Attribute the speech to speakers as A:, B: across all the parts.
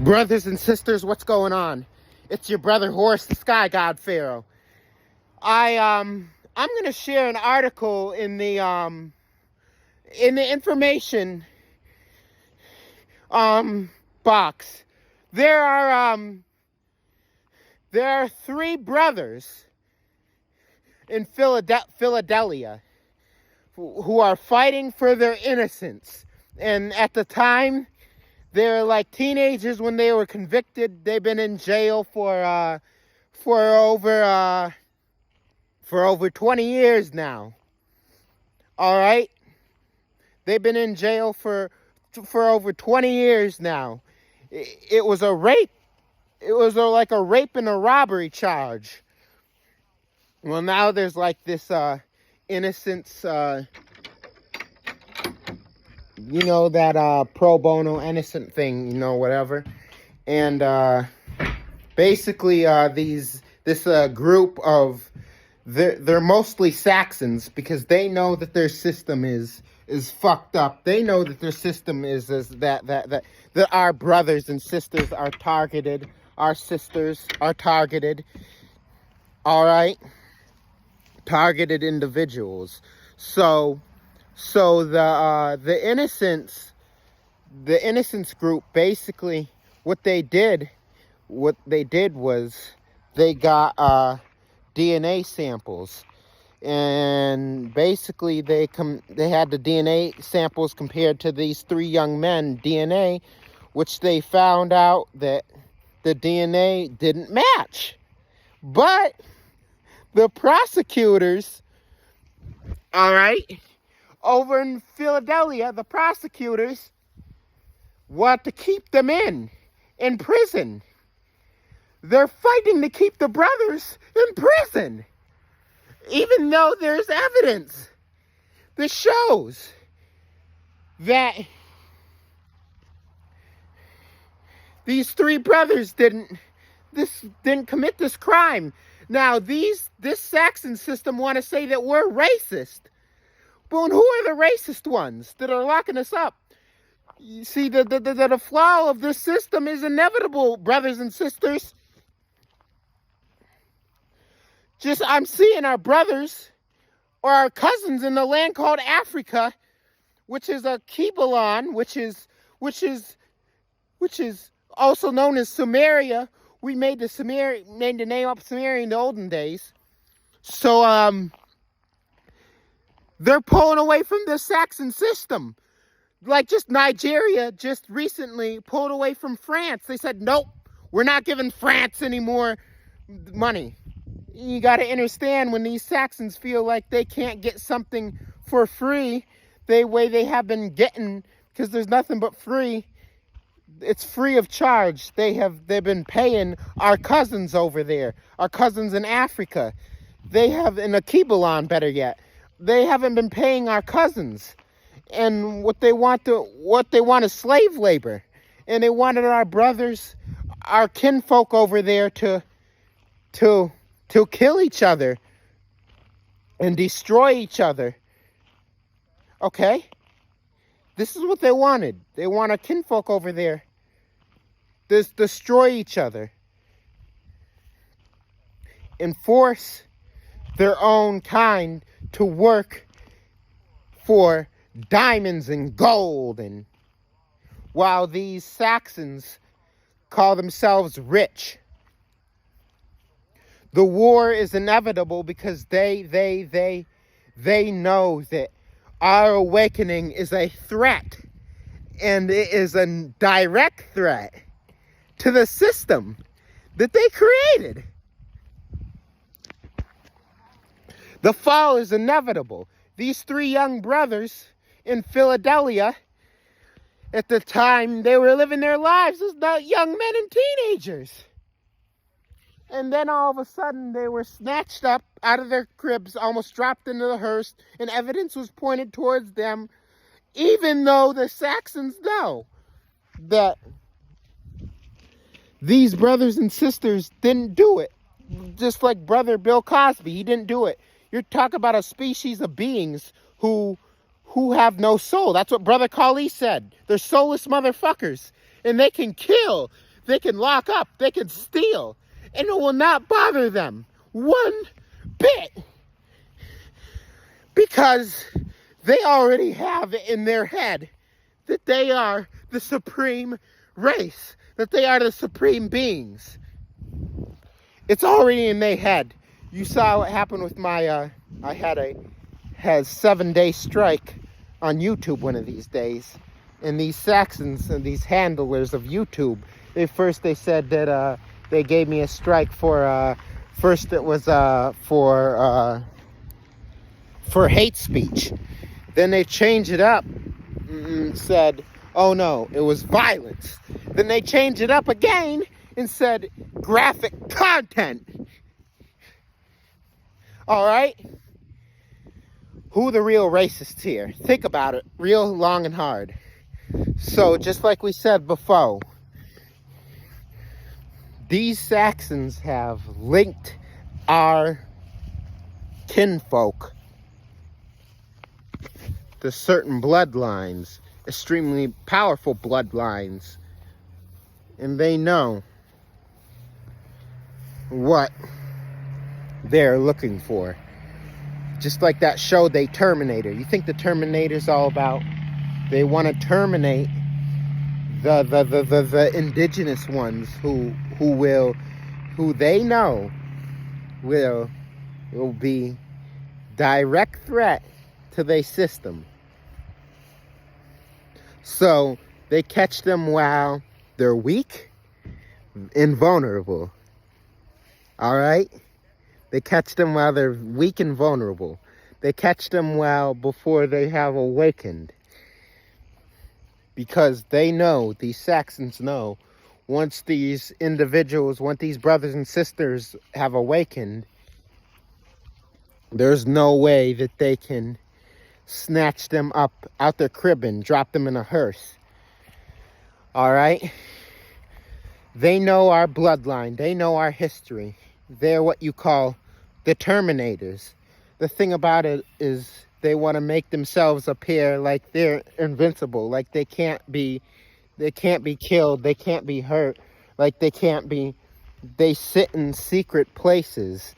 A: Brothers and sisters, what's going on? It's your brother Horus, the Sky God Pharaoh. I'm gonna share an article in the information box. There are three brothers in Philadelphia who are fighting for their innocence, and at the time they're like teenagers when they were convicted. They've been in jail for over 20 years now. All right, they've been in jail for over 20 years now. It was a rape. It was like a rape and a robbery charge. Well, now there's like this innocence. That pro bono innocent thing, whatever. And basically this group of, they're mostly Saxons, because they know that their system is fucked up. They know that their system is that our brothers and sisters are targeted. Our sisters are targeted. All right? Targeted individuals. So the innocence group, basically what they did was they got DNA samples, and basically they had the DNA samples compared to these three young men DNA, which they found out that the DNA didn't match. But the prosecutors, all right, over in Philadelphia, the prosecutors want to keep them in prison. They're fighting to keep the brothers in prison, even though there's evidence that shows that these three brothers didn't commit this crime. Now, this Saxon system want to say that we're racist. But who are the racist ones that are locking us up? You see, the flaw of this system is inevitable, brothers and sisters. I'm seeing our brothers or our cousins in the land called Africa, which is a Kibalon, which is also known as Sumeria. We made the name up Sumeria in the olden days. So they're pulling away from the Saxon system. Like just Nigeria just recently pulled away from France. They said, nope, we're not giving France any more money. You got to understand, when these Saxons feel like they can't get something for free, the way they have been getting, because there's nothing but free. It's free of charge. They've been paying our cousins over there, our cousins in Africa. They have, in Akibalon, better yet, they haven't been paying our cousins. And what they want is slave labor. And they wanted our brothers, our kinfolk over there to kill each other and destroy each other. Okay? This is what they wanted. They want our kinfolk over there to destroy each other and force their own kind to work for diamonds and gold, and while these Saxons call themselves rich. The war is inevitable because they know that our awakening is a threat, and it is a direct threat to the system that they created. The fall is inevitable. These three young brothers in Philadelphia, at the time, they were living their lives as young men and teenagers. And then all of a sudden, they were snatched up out of their cribs, almost dropped into the hearse, and evidence was pointed towards them, even though the Saxons know that these brothers and sisters didn't do it. Just like brother Bill Cosby, he didn't do it. You're talking about a species of beings who have no soul. That's what Brother Kali said. They're soulless motherfuckers. And they can kill, they can lock up, they can steal, and it will not bother them one bit. Because they already have it in their head that they are the supreme race, that they are the supreme beings. It's already in their head. You saw what happened with my, I had a 7-day strike on YouTube one of these days. And these Saxons and these handlers of YouTube, they said that they gave me a strike for, first it was for hate speech. Then they changed it up and said, oh no, it was violence. Then they changed it up again and said graphic content. All right? Who are the real racists here? Think about it real long and hard. So just like we said before, these Saxons have linked our kinfolk to certain bloodlines, extremely powerful bloodlines, and they know what they're looking for. Just like that show, The Terminator. You think the Terminator's all about? They want to terminate the indigenous ones who they know will be direct threat to their system. So they catch them while they're weak and vulnerable. All right? They catch them while they're weak and vulnerable. They catch them before they have awakened. Because they know, these Saxons know, once these individuals, once these brothers and sisters have awakened, there's no way that they can snatch them up out their crib and drop them in a hearse. All right? They know our bloodline. They know our history. They're what you call the Terminators. The thing about it is they want to make themselves appear like they're invincible, like they can't be killed, they can't be hurt, like they sit in secret places.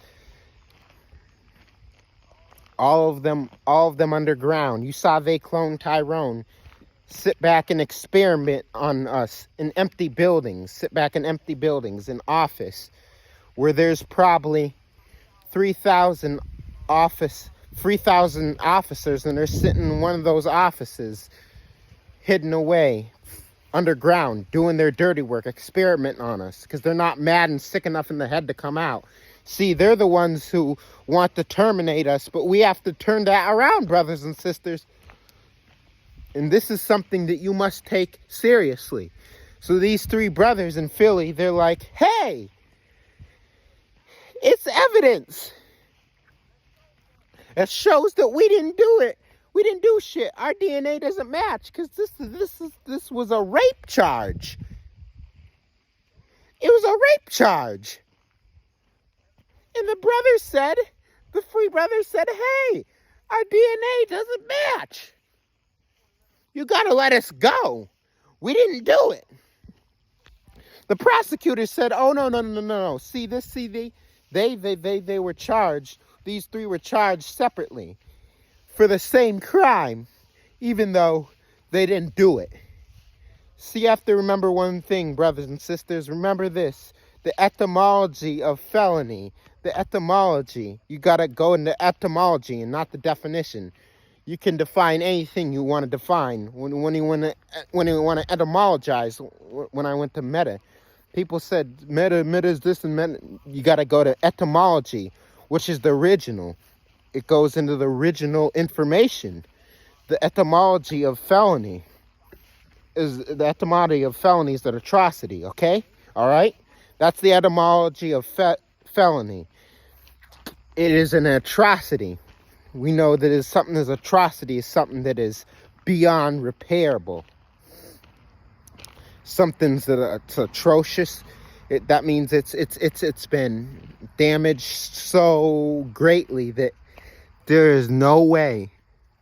A: All of them underground. You saw they clone Tyrone. Sit back and experiment on us in empty buildings. Sit back in empty buildings, in office, where there's probably 3,000 officers, and they're sitting in one of those offices, hidden away, underground, doing their dirty work, experimenting on us, because they're not mad and sick enough in the head to come out. See, they're the ones who want to terminate us, but we have to turn that around, brothers and sisters. And this is something that you must take seriously. So these 3 brothers in Philly, they're like, hey, it's evidence. It shows that we didn't do it. We didn't do shit. Our DNA doesn't match because this was a rape charge. It was a rape charge. And the 3 brothers said, hey, our DNA doesn't match. You gotta let us go. We didn't do it. The prosecutor said, oh, no. See, they were charged. These 3 were charged separately for the same crime, even though they didn't do it. So you have to remember one thing, brothers and sisters. Remember this, the etymology of felony. The etymology. You got to go into etymology and not the definition. You can define anything you want to define. When you want to etymologize, when I went to Meta, people said meta is this and meta. You got to go to etymology, which is the original. It goes into the original information. The etymology of felony is the etymology of felony is an atrocity. Okay, all right. That's the etymology of felony. It is an atrocity. We know that is something as atrocity is something that is beyond repairable. Something's that's atrocious. That means it's been damaged so greatly that there is no way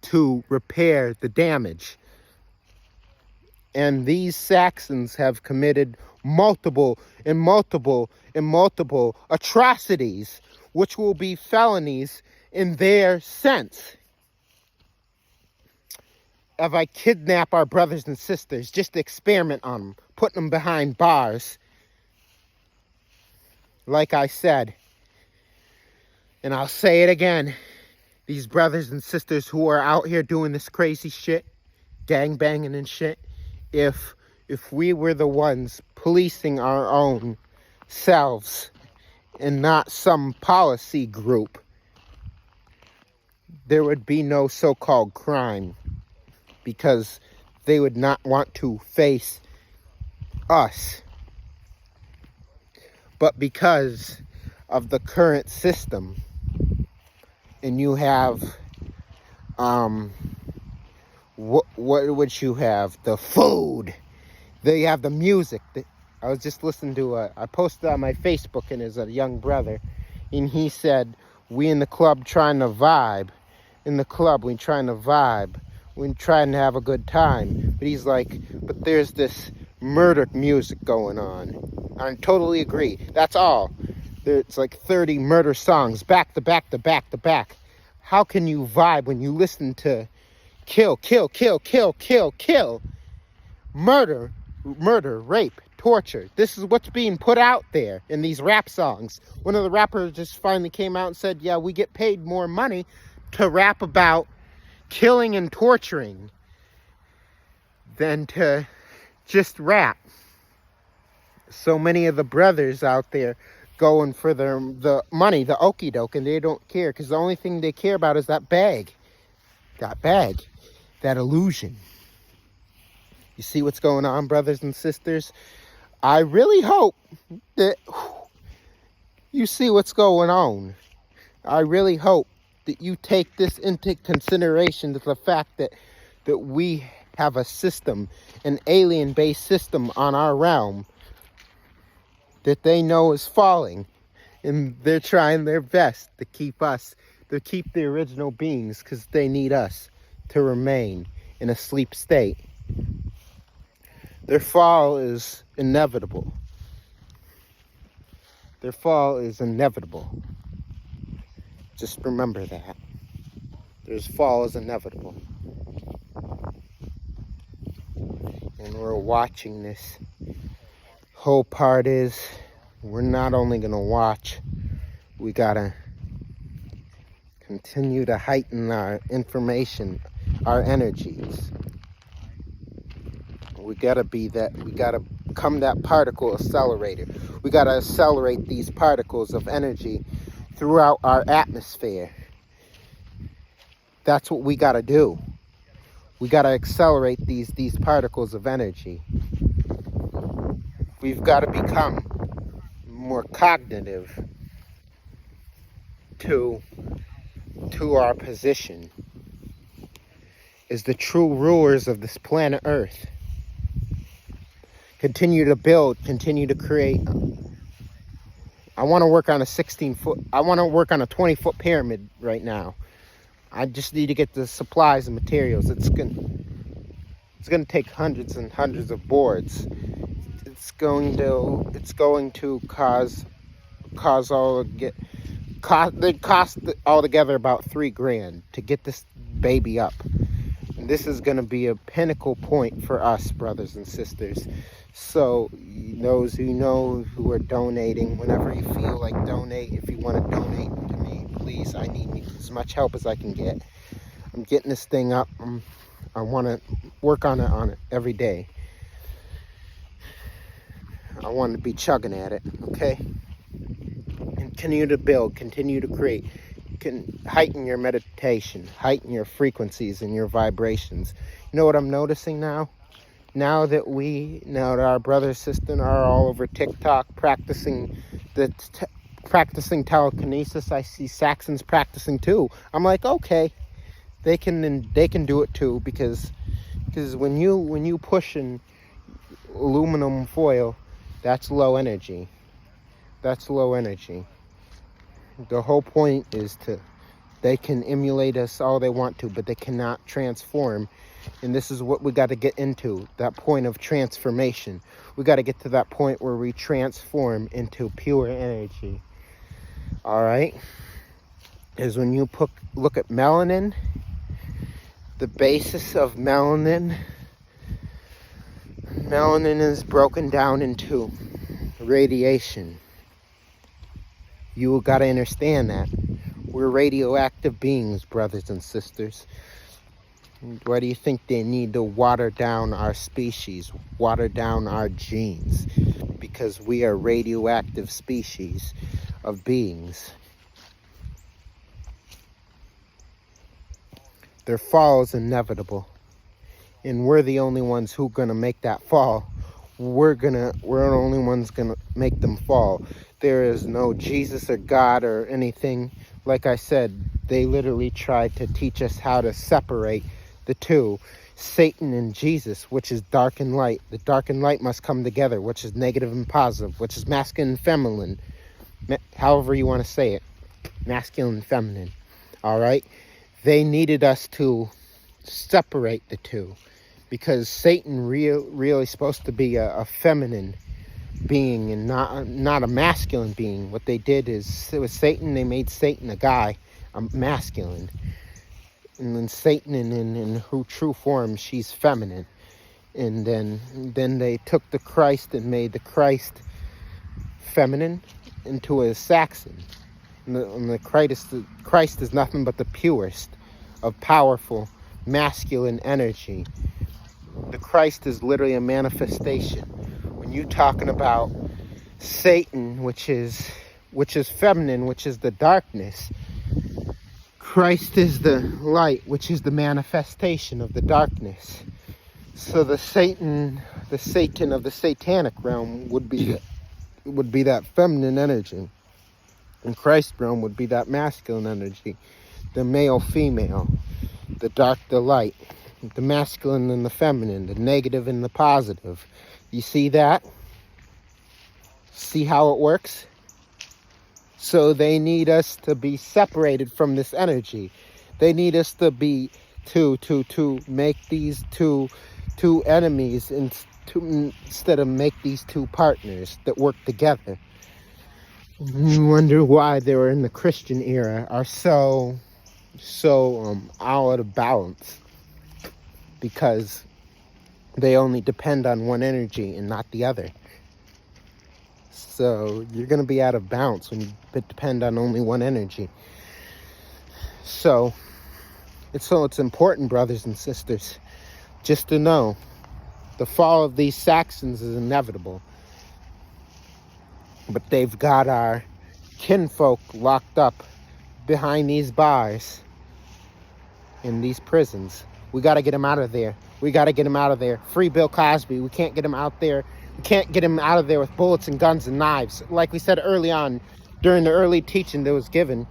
A: to repair the damage. And these Saxons have committed multiple atrocities, which will be felonies in their sense. If I kidnap our brothers and sisters, just to experiment on them, putting them behind bars, like I said, and I'll say it again, these brothers and sisters who are out here doing this crazy shit, gang banging and shit, if we were the ones policing our own selves and not some policy group, there would be no so-called crime, because they would not want to face us. But because of the current system, and you have, what would you have? The food. They have the music. I was just listening to I posted on my Facebook, and there's a young brother, and he said, we in the club trying to vibe. In the club, we trying to vibe. We're trying to have a good time. But he's like, but there's this murder music going on. I totally agree. That's all. It's like 30 murder songs, back to back to back to back. How can you vibe when you listen to kill, kill, kill, kill, kill, kill, murder, rape, torture? This is what's being put out there in these rap songs. One of the rappers just finally came out and said, yeah, we get paid more money to rap about killing and torturing than to just rap. So many of the brothers out there going for the money, the okie doke, and they don't care, because the only thing they care about is that bag, that illusion. You see what's going on, brothers and sisters? I really hope that you see what's going on. I really hope that you take this into consideration, the fact that we have a system, an alien-based system on our realm that they know is falling, and they're trying their best to keep the original beings, because they need us to remain in a sleep state. Their fall is inevitable. Their fall is inevitable. Just remember that. Their fall is inevitable. And we're watching this. Whole part is, we're not only going to watch, we got to continue to heighten our information, our energies. We got to become that particle accelerator. We got to accelerate these particles of energy throughout our atmosphere. That's what we got to do. We got to accelerate these particles of energy. We've got to become more cognitive to our position as the true rulers of this planet Earth. Continue to build, continue to create. I want to work on a 20-foot pyramid right now. I just need to get the supplies and materials. It's going to take hundreds and hundreds of boards. It's going to cost altogether about $3,000 to get this baby up. And this is going to be a pinnacle point for us, brothers and sisters. So those who are donating, whenever you feel like donate, if you want to donate to me, please, I need as much help as I can get. I'm getting this thing up. I want to work on it every day. I want to be chugging at it, okay? Continue to build, continue to create. Heighten your meditation, heighten your frequencies and your vibrations. You know what I'm noticing now? Now that our brother and sister are all over TikTok practicing telekinesis, I see Saxons practicing too. I'm like, okay, they can do it too, because when you push in aluminum foil, that's low energy. That's low energy. The whole point is they can emulate us all they want to, but they cannot transform And this is what we got to get into, that point of transformation. We got to get to that point where we transform into pure energy. All right? Is when you look at melanin, the basis of melanin is broken down into radiation. You got to understand that. We're radioactive beings, brothers and sisters. Why do you think they need to water down our species, water down our genes? Because we are radioactive species of beings. Their fall is inevitable. And we're the only ones who are going to make that fall. We're the only ones going to make them fall. There is no Jesus or God or anything. Like I said, they literally tried to teach us how to separate the two, Satan and Jesus, which is dark and light. The dark and light must come together, which is negative and positive, which is masculine and feminine, however you want to say it, masculine and feminine. All right, they needed us to separate the two, because Satan really supposed to be a feminine being and not a masculine being. What they did is, it was Satan, they made Satan a guy, a masculine. And then Satan in her true form, she's feminine. And then they took the Christ and made the Christ feminine into a Saxon. And the Christ is nothing but the purest of powerful masculine energy. The Christ is literally a manifestation. When you're talking about Satan, which is feminine, which is the darkness, Christ is the light, which is the manifestation of the darkness. So the Satan of the satanic realm would be that feminine energy, and Christ's realm would be that masculine energy, the male, female, the dark, the light, the masculine and the feminine, the negative and the positive. You see that? See how it works? So they need us to be separated from this energy. They need us to be to make these two enemies instead of make these two partners that work together. You wonder why they were in the Christian era are so out of balance, because they only depend on one energy and not the other. So you're going to be out of balance when you depend on only one energy. So it's important, brothers and sisters, just to know the fall of these Saxons is inevitable. But they've got our kinfolk locked up behind these bars in these prisons. We got to get them out of there. We got to get them out of there. Free Bill Cosby. We can't get him out there. We can't get him out of there with bullets and guns and knives. Like we said early on, during the early teaching that was given.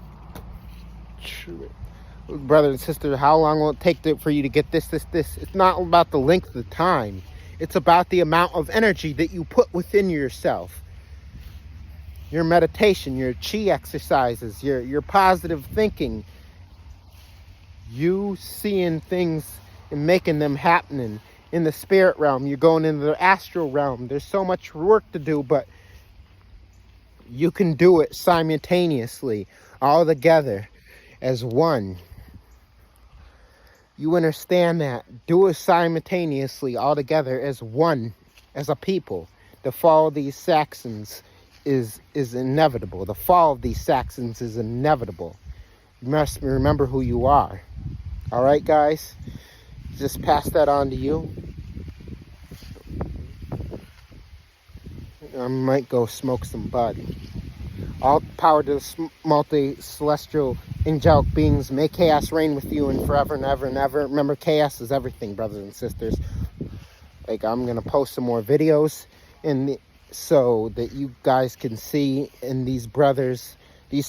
A: Brother and sister, how long will it take for you to get this? It's not about the length of time. It's about the amount of energy that you put within yourself. Your meditation, your chi exercises, your positive thinking. You seeing things and making them happening. In the spirit realm, you're going into the astral realm. There's so much work to do, but you can do it simultaneously, all together as one. You understand that? Do it simultaneously, all together as one, as a people. The fall of these Saxons is inevitable. The fall of these Saxons is inevitable. You must remember who you are. All right, guys? Just pass that on to you. I might go smoke some bud. All power to the multi-celestial angelic beings. May chaos reign with you and forever and ever and ever. Remember, chaos is everything, brothers and sisters. Like, I'm going to post some more videos so that you guys can see. And these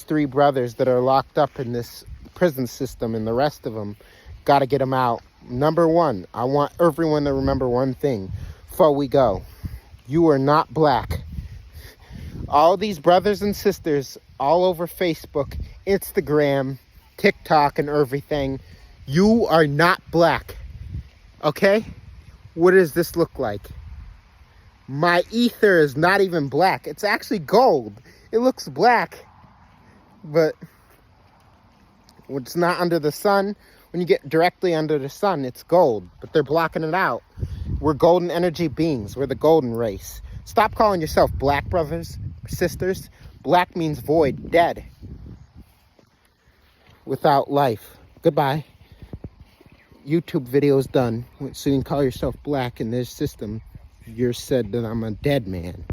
A: three brothers that are locked up in this prison system, and the rest of them, got to get them out. Number one, I want everyone to remember one thing before we go. You are not black. All these brothers and sisters all over Facebook, Instagram, TikTok, and everything, you are not black. Okay? What does this look like? My ether is not even black. It's actually gold. It looks black, but it's not under the sun. When you get directly under the sun, it's gold, but they're blocking it out. We're golden energy beings. We're the golden race. Stop calling yourself black, brothers, sisters. Black means void, dead, without life. Goodbye. YouTube video's done. So you can call yourself black in this system. You're said that I'm a dead man.